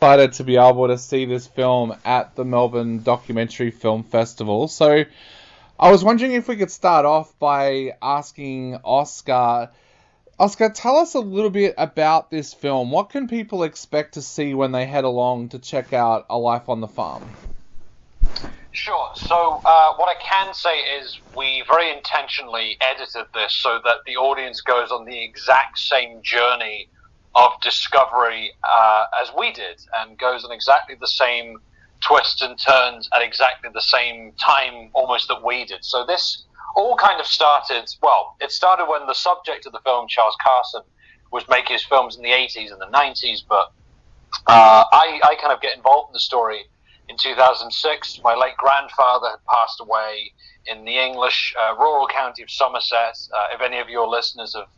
Excited to be able to see this film at the Melbourne Documentary Film Festival. So I was wondering if we could start off by asking Oscar. Oscar, tell us a little bit about this film. What can people expect to see when they head along to check out A Life on the Farm? Sure. So what I can say is we very intentionally edited this so that the audience goes on the exact same journey of discovery as we did, and goes on exactly the same twists and turns at exactly the same time almost that we did. So this all kind of started, well, it started when the subject of the film, Charles Carson, was making his films in the 80s and the 90s, but I kind of get involved in the story in 2006. My late grandfather had passed away in the English rural county of Somerset. If any of your listeners have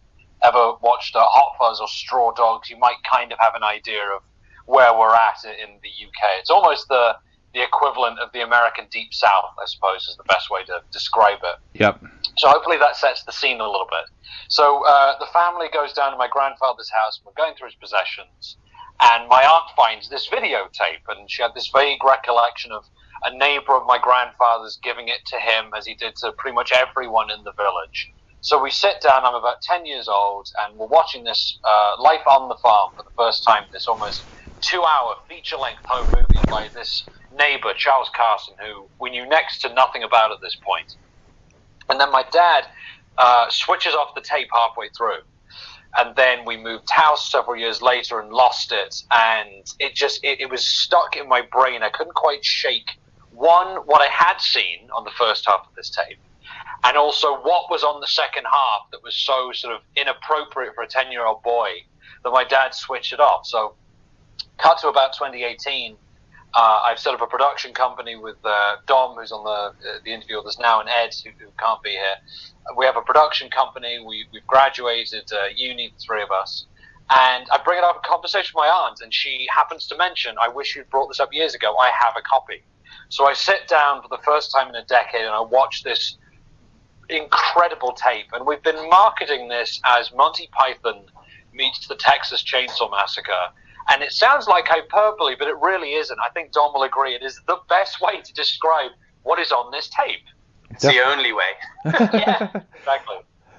ever watched Hot Fuzz or Straw Dogs, you might kind of have an idea of where we're at in the UK. It's almost the equivalent of the American Deep South, I suppose, is the best way to describe it. Yep. So hopefully that sets the scene a little bit. So the family goes down to my grandfather's house, and we're going through his possessions, and my aunt finds this videotape, and she had this vague recollection of a neighbor of my grandfather's giving it to him, as he did to pretty much everyone in the village. So we sit down, I'm about 10 years old, and we're watching this Life on the Farm for the first time, this almost 2-hour feature-length home movie by this neighbor, Charles Carson, who we knew next to nothing about at this point. And then my dad switches off the tape halfway through. And then we moved house several years later and lost it. And it was stuck in my brain. I couldn't quite shake, one, what I had seen on the first half of this tape, and also what was on the second half that was so sort of inappropriate for a 10-year-old boy that my dad switched it off. So cut to about 2018, I've set up a production company with Dom, who's on the interview with us now, and Ed, who can't be here. We have a production company. We've graduated uni, the three of us. And I bring it up in conversation with my aunt, and she happens to mention, I wish you'd brought this up years ago. I have a copy. So I sit down for the first time in a decade, and I watch this incredible tape. And we've been marketing this as Monty Python meets the Texas Chainsaw Massacre. And it sounds like hyperbole, but it really isn't. I think Dom will agree. It is the best way to describe what is on this tape. It's the only way. Yeah, exactly.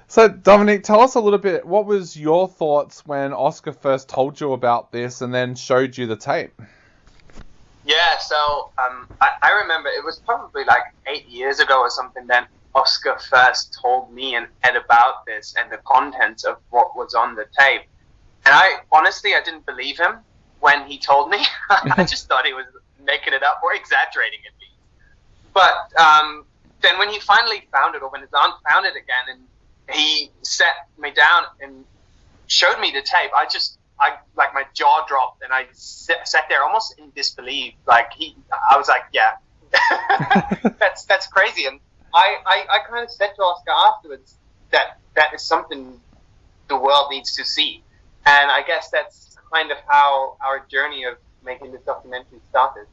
So, Dominic, tell us a little bit, what was your thoughts when Oscar first told you about this and then showed you the tape? Yeah, so I remember it was probably like 8 years ago or something then Oscar first told me and Ed about this and the contents of what was on the tape. And I didn't believe him when he told me. I just thought he was making it up or exaggerating it. But then when he finally found it, or when his aunt found it again, and he sat me down and showed me the tape, I like my jaw dropped, and I sat there almost in disbelief. I was like, yeah, that's crazy. And I kind of said to Oscar afterwards that is something the world needs to see. And I guess that's kind of how our journey of making this documentary started.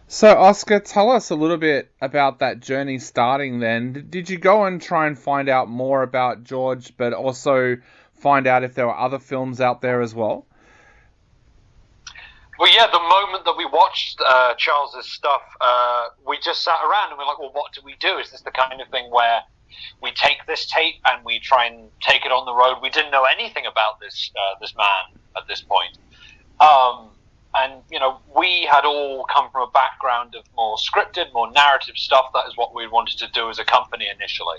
So, Oscar, tell us a little bit about that journey starting then. Did you go and try and find out more about George, but also find out if there were other films out there as well? Well, yeah, the moment that we watched Charles's stuff, we just sat around and we're like, well, what do we do? Is this the kind of thing where we take this tape and we try and take it on the road? We didn't know anything about this man at this point. And, we had all come from a background of more scripted, more narrative stuff. That is what we wanted to do as a company initially.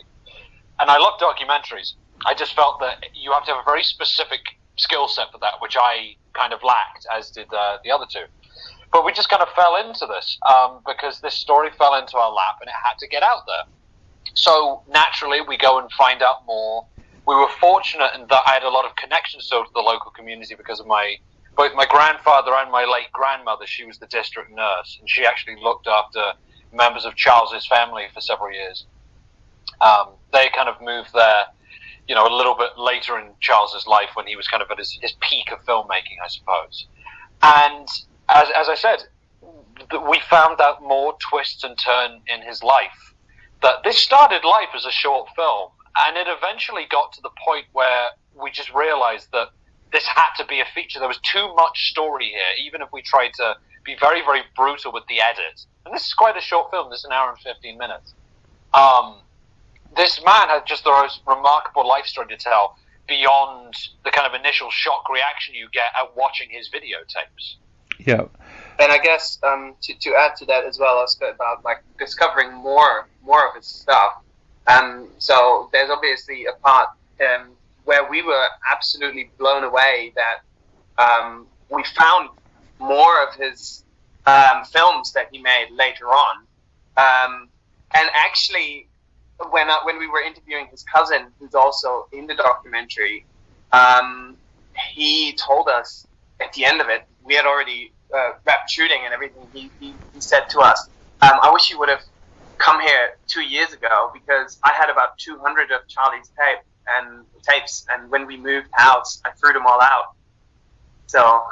And I love documentaries. I just felt that you have to have a very specific skill set for that, which I kind of lacked, as did the other two. But we just kind of fell into this because this story fell into our lap and it had to get out there. So naturally, we go and find out more. We were fortunate in that I had a lot of connections to the local community because of both my grandfather and my late grandmother. She was the district nurse, and she actually looked after members of Charles's family for several years. They kind of moved there, a little bit later in Charles's life when he was kind of at his peak of filmmaking, I suppose. And as I said, we found out more twists and turns in his life. That this started life as a short film, and it eventually got to the point where we just realized that this had to be a feature. There was too much story here, even if we tried to be very, very brutal with the edit. And this is quite a short film. This is an hour and 15 minutes. This man had just the most remarkable life story to tell beyond the kind of initial shock reaction you get at watching his videotapes. Yeah. And I guess to add to that as well, Oscar, about like discovering more of his stuff. So there's obviously a part where we were absolutely blown away that we found more of his films that he made later on. And actually, when we were interviewing his cousin, who's also in the documentary, he told us at the end of it, we had already wrapped shooting and everything. He said to us, I wish you would have come here 2 years ago, because I had about 200 of Charlie's tapes, and when we moved house, I threw them all out. So...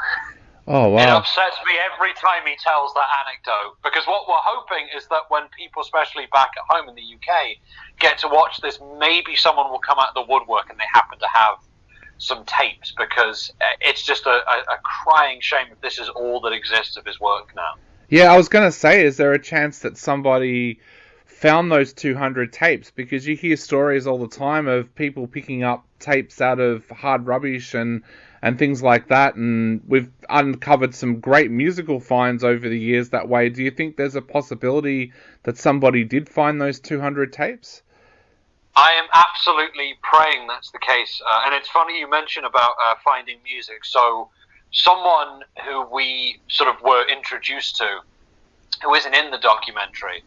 Oh, wow. It upsets me every time he tells that anecdote, because what we're hoping is that when people, especially back at home in the UK, get to watch this, maybe someone will come out of the woodwork and they happen to have some tapes, because it's just a crying shame if this is all that exists of his work now. Yeah, I was going to say, is there a chance that somebody found those 200 tapes? Because you hear stories all the time of people picking up tapes out of hard rubbish and things like that, and we've uncovered some great musical finds over the years that way. Do you think there's a possibility that somebody did find those 200 tapes? I am absolutely praying that's the case. And it's funny you mention about finding music. So someone who we sort of were introduced to, who isn't in the documentary,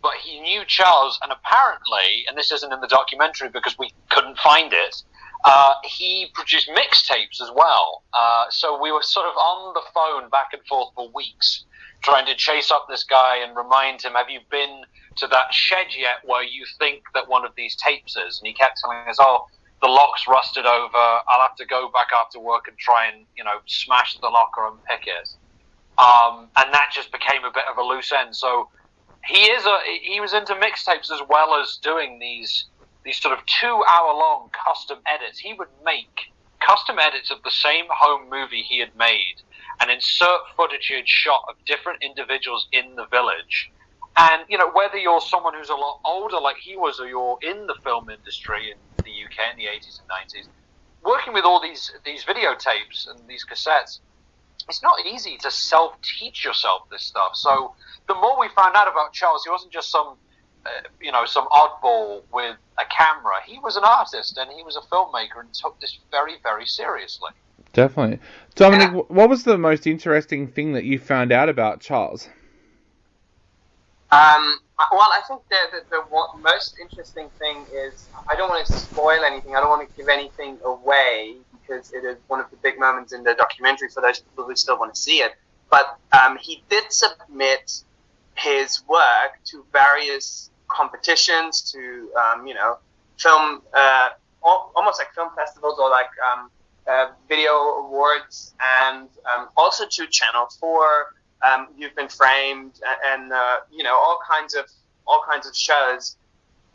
but he knew Charles, and apparently, and this isn't in the documentary because we couldn't find it, he produced mixtapes as well. So we were sort of on the phone back and forth for weeks trying to chase up this guy and remind him, have you been to that shed yet where you think that one of these tapes is? And he kept telling us, oh, the lock's rusted over, I'll have to go back after work and try and, smash the locker and pick it. And that just became a bit of a loose end. So he was into mixtapes as well as doing these sort of 2-hour-long custom edits. He would make custom edits of the same home movie he had made and insert footage he had shot of different individuals in the village. And, whether you're someone who's a lot older like he was, or you're in the film industry in the UK in the 80s and 90s, working with all these videotapes and these cassettes, it's not easy to self-teach yourself this stuff. So the more we found out about Charles, he wasn't just some oddball with a camera. He was an artist and he was a filmmaker and took this very, very seriously. Definitely. Dominik, what was the most interesting thing that you found out about Charles? Well, I think the most interesting thing is, I don't want to spoil anything, I don't want to give anything away, because it is one of the big moments in the documentary for those people who still want to see it. But he did submit his work to various competitions, to film, almost like film festivals or like video awards, and also to Channel 4. You've Been Framed, and all kinds of shows.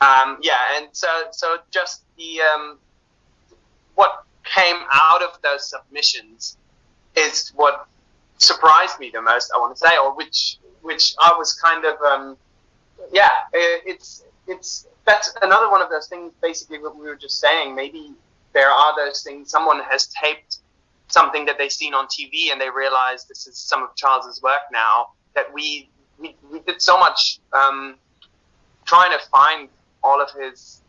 And so just the what came out of those submissions is what surprised me the most, I want to say, or which I was kind of it's that's another one of those things. Basically, what we were just saying. Maybe there are those things. Someone has taped something that they've seen on TV and they realize this is some of Charles's work now, that we did so much trying to find all of his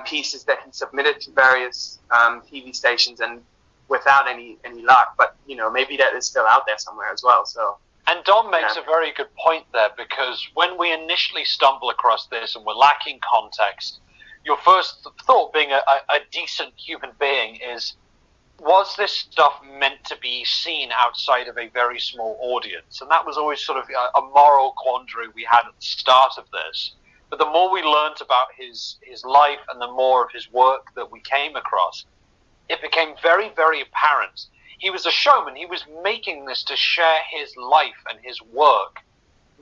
pieces that he submitted to various TV stations, and without any luck. But maybe that is still out there somewhere as well. So. And Dom makes a very good point there, because when we initially stumble across this and we're lacking context, your first thought, being a decent human being, is, was this stuff meant to be seen outside of a very small audience? And that was always sort of a moral quandary we had at the start of this. But the more we learnt about his life and the more of his work that we came across, it became very, very apparent. He was a showman. He was making this to share his life and his work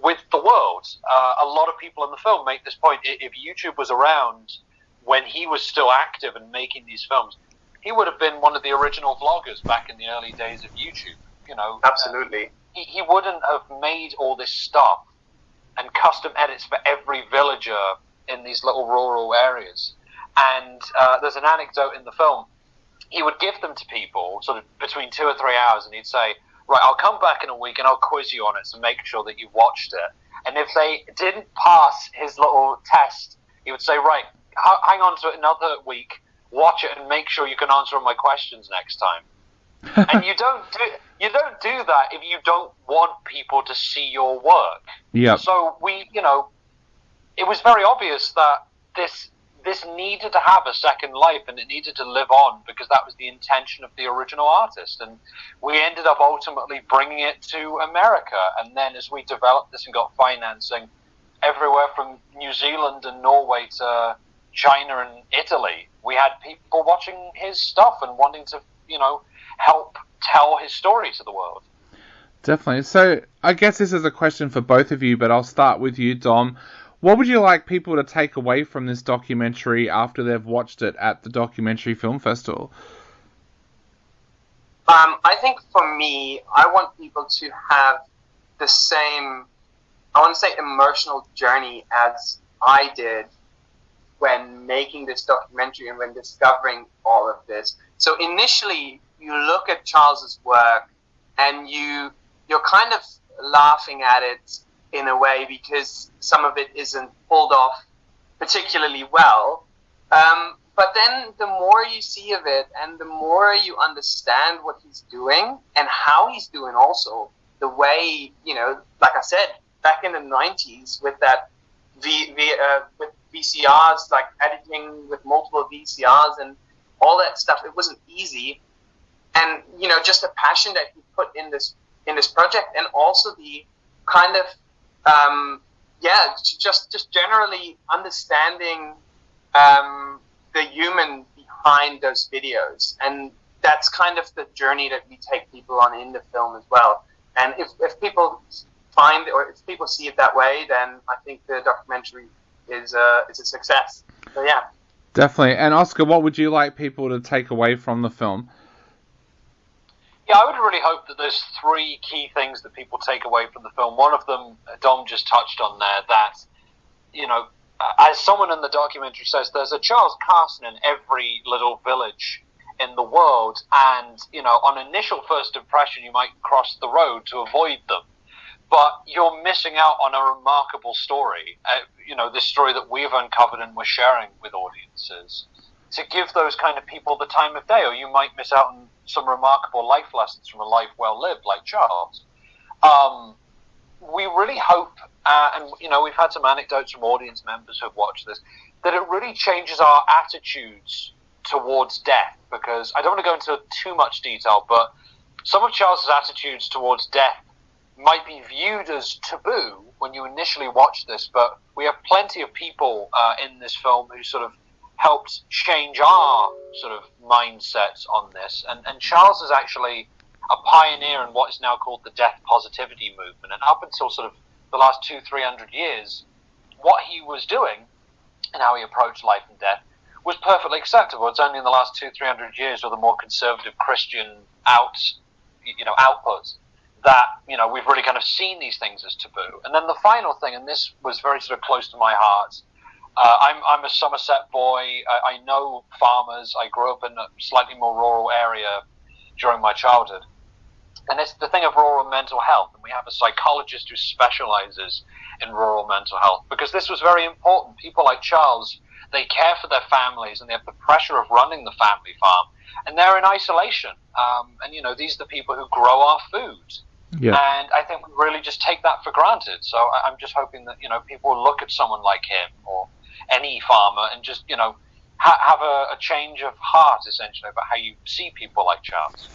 with the world. A lot of people in the film make this point. If YouTube was around when he was still active and making these films, he would have been one of the original vloggers back in the early days of YouTube. You know, absolutely. He wouldn't have made all this stuff and custom edits for every villager in these little rural areas. And there's an anecdote in the film. He would give them to people sort of between 2 or 3 hours, and he'd say, right, I'll come back in a week and I'll quiz you on it to make sure that you watched it. And if they didn't pass his little test, he would say, right, hang on to it another week, watch it and make sure you can answer all my questions next time. And you don't do that if you don't want people to see your work. Yeah. So it was very obvious that this needed to have a second life, and it needed to live on, because that was the intention of the original artist. And we ended up ultimately bringing it to America. And then as we developed this and got financing everywhere from New Zealand and Norway to China and Italy, we had people watching his stuff and wanting to, help tell his story to the world. Definitely. So I guess this is a question for both of you, but I'll start with you, Dom. What would you like people to take away from this documentary after they've watched it at the Documentary Film Festival? I think for me, I want people to have the same, I want to say, emotional journey as I did when making this documentary and when discovering all of this. So initially, you look at Charles's work and you're kind of laughing at it in a way, because some of it isn't pulled off particularly well. But then the more you see of it and the more you understand what he's doing and how he's doing also, the way, like I said, back in the 90s with that with VCRs, like editing with multiple VCRs and all that stuff, it wasn't easy. And, just the passion that he put in this project, and also the kind of just generally understanding the human behind those videos. And that's kind of the journey that we take people on in the film as well. And if people find, or if people see it that way, then I think the documentary is a success. So yeah. Definitely. And Oscar, what would you like people to take away from the film? Yeah, I would really hope that there's 3 key things that people take away from the film. One of them, Dom just touched on there, that, as someone in the documentary says, there's a Charles Carson in every little village in the world, and, on initial first impression, you might cross the road to avoid them. But you're missing out on a remarkable story, this story that we've uncovered and we're sharing with audiences, to give those kind of people the time of day, or you might miss out on some remarkable life lessons from a life well lived, like Charles. We really hope, and we've had some anecdotes from audience members who've watched this, that it really changes our attitudes towards death, because I don't want to go into too much detail, but some of Charles's attitudes towards death might be viewed as taboo when you initially watch this, but we have plenty of people in this film who sort of helped change our sort of mindsets on this. And Charles is actually a pioneer in what is now called the death positivity movement. And up until sort of the last 200-300 years, what he was doing and how he approached life and death was perfectly acceptable. It's only in the last 200-300 years with a more conservative Christian output that, we've really kind of seen these things as taboo. And then the final thing, and this was very sort of close to my heart, I'm a Somerset boy. I know farmers. I grew up in a slightly more rural area during my childhood. And it's the thing of rural mental health. And we have a psychologist who specializes in rural mental health, because this was very important. People like Charles, they care for their families and they have the pressure of running the family farm. And they're in isolation. And, these are the people who grow our food. Yeah. And I think we really just take that for granted. So I'm just hoping that, people will look at someone like him or any farmer and just, have a change of heart, essentially, about how you see people like Charles.